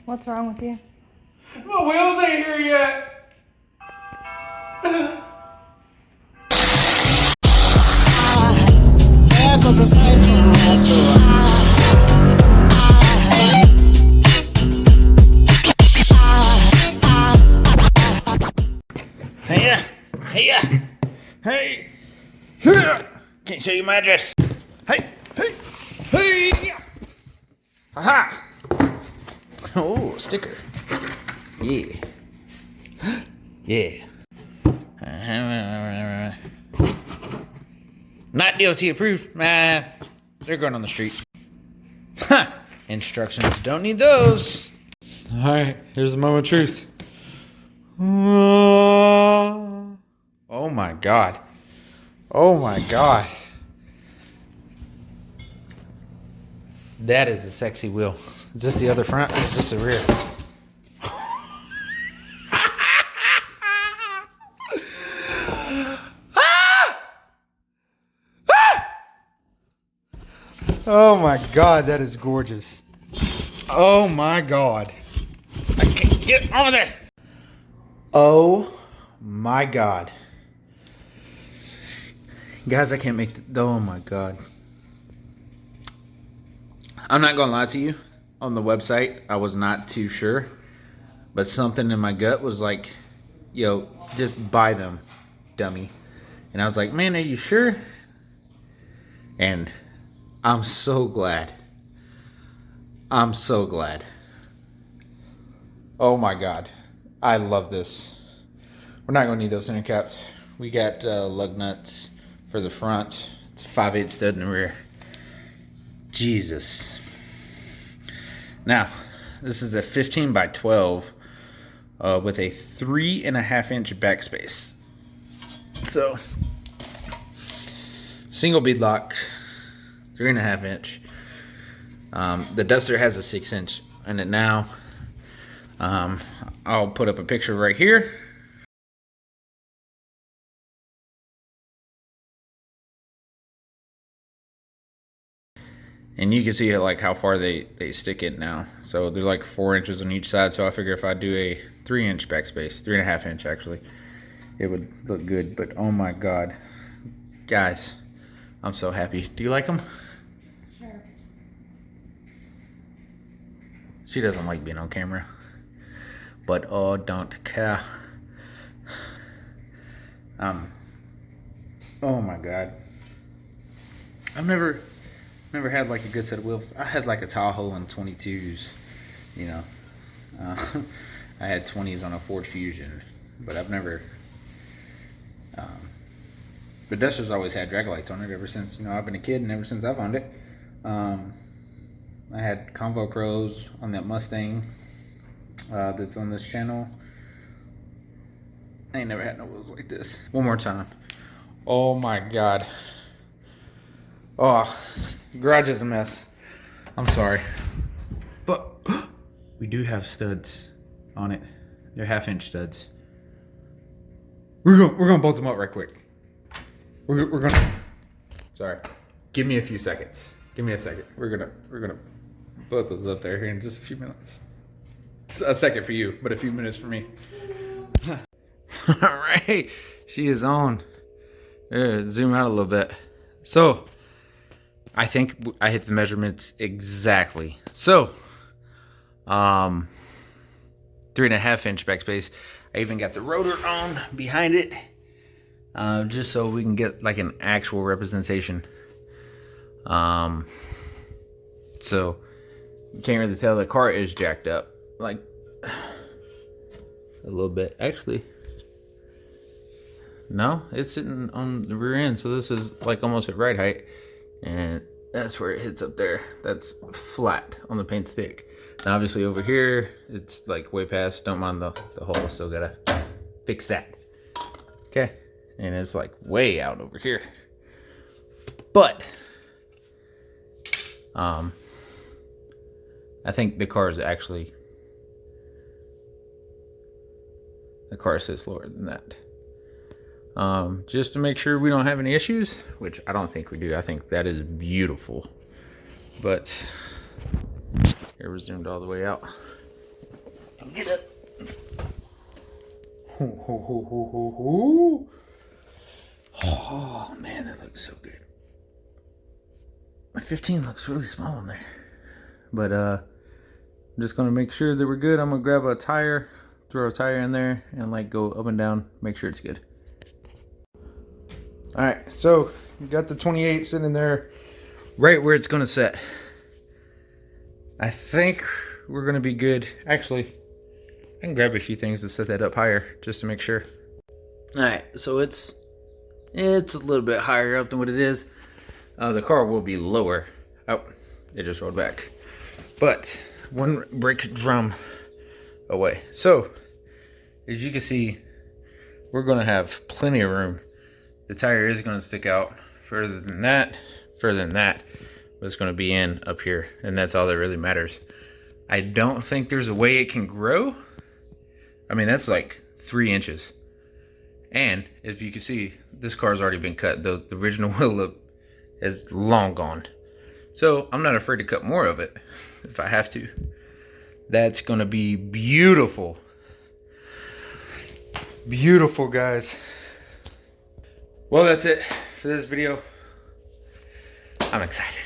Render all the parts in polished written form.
What's wrong with you? My wheels ain't here yet. There goes a sight from my soul. Hey, can't show you my address. Hey. Aha. Oh, sticker. Yeah. Yeah. Not DOT approved. They're going on the street. Instructions. Don't need those. Alright, here's the moment of truth. Oh my god. Oh my god. That is a sexy wheel. Is this the other front or is this the rear? Oh my god, that is gorgeous. Oh my god. I can't get over there. Oh my god. Guys, I can't make oh my god. I'm not gonna lie to you. On the website, I was not too sure. But something in my gut was like, yo, just buy them, dummy. And I was like, man, are you sure? And I'm so glad. I'm so glad. Oh my god. I love this. We're not going to need those center caps. We got lug nuts for the front. It's a 5/8 stud in the rear. Jesus. Now, this is a 15 by 12 with a 3.5-inch backspace. So, single bead lock, 3.5-inch. The Duster has a 6-inch in it now. I'll put up a picture right here. And you can see like how far they stick it now. So they're like 4 inches on each side. So I figure if I do a 3-inch backspace, 3.5-inch actually, it would look good. But oh my god, guys, I'm so happy. Do you like them? Sure. She doesn't like being on camera, but oh, don't care. Oh my god, I've never had like a good set of wheels. I had like a Tahoe and 22s, you know. I had 20s on a Ford Fusion, but I've never. The Duster's always had drag lights on it ever since, you know, I've been a kid and ever since I've owned it. I had Convo Pros on that Mustang that's on this channel. I ain't never had no wheels like this. One more time. Oh my god. Oh, garage is a mess. I'm sorry. But we do have studs on it. They're 1/2-inch studs. We're gonna bolt them up right quick. We're gonna. Sorry. Give me a few seconds. Give me a second. We're gonna both those up there here in just a few minutes. It's a second for you, but a few minutes for me. All right, she is on. Zoom out a little bit. So, I think I hit the measurements exactly. So, 3.5-inch backspace. I even got the rotor on behind it, just so we can get like an actual representation. So you can't really tell the car is jacked up, like a little bit. Actually, no, it's sitting on the rear end, so this is like almost at right height, and that's where it hits up there. That's flat on the paint stick. Now obviously over here, it's like way past. Don't mind the hole. Still gotta fix that. Okay, and it's like way out over here. But I think the car sits lower than that. Just to make sure we don't have any issues, which I don't think we do. I think that is beautiful. But here we're zoomed all the way out. Get up. Ho, ho, ho, ho, ho, ho. Oh, man, that looks so good. My 15 looks really small on there. But I'm just going to make sure that we're good. I'm going to grab a tire, throw a tire in there, and like go up and down, make sure it's good. All right, so you got the 28 sitting there right where it's going to set. I think we're going to be good. Actually, I can grab a few things to set that up higher just to make sure. All right, so it's a little bit higher up than what it is. The car will be lower. Oh, it just rolled back. But one brake drum away. So, as you can see, we're going to have plenty of room. The tire is going to stick out further than that, but it's going to be in up here, and that's all that really matters. I don't think there's a way it can grow. I mean, that's like 3 inches. And if you can see, this car's already been cut. The original wheel look is long gone. So I'm not afraid to cut more of it if I have to. That's going to be beautiful. Beautiful, guys. Well, that's it for this video. I'm excited.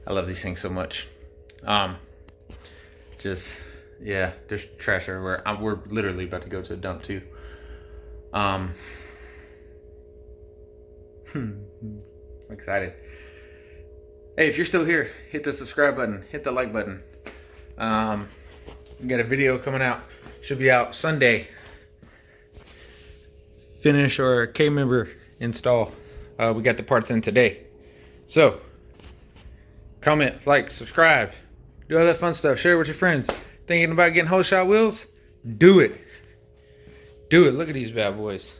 I love these things so much. Yeah, there's trash everywhere. We're literally about to go to a dump too. I'm excited. Hey, if you're still here, hit the subscribe button, hit the like button. We got a video coming out. Should be out Sunday. Finish our K-member install. We got the parts in today. So, comment, like, subscribe, do all that fun stuff. Share it with your friends. Thinking about getting whole shot wheels? Do it. Do it. Look at these bad boys.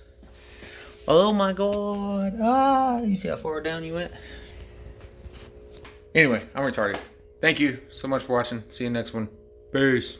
Oh my God. Ah, you see how far down you went? Anyway, I'm retarded. Thank you so much for watching. See you next one. Peace.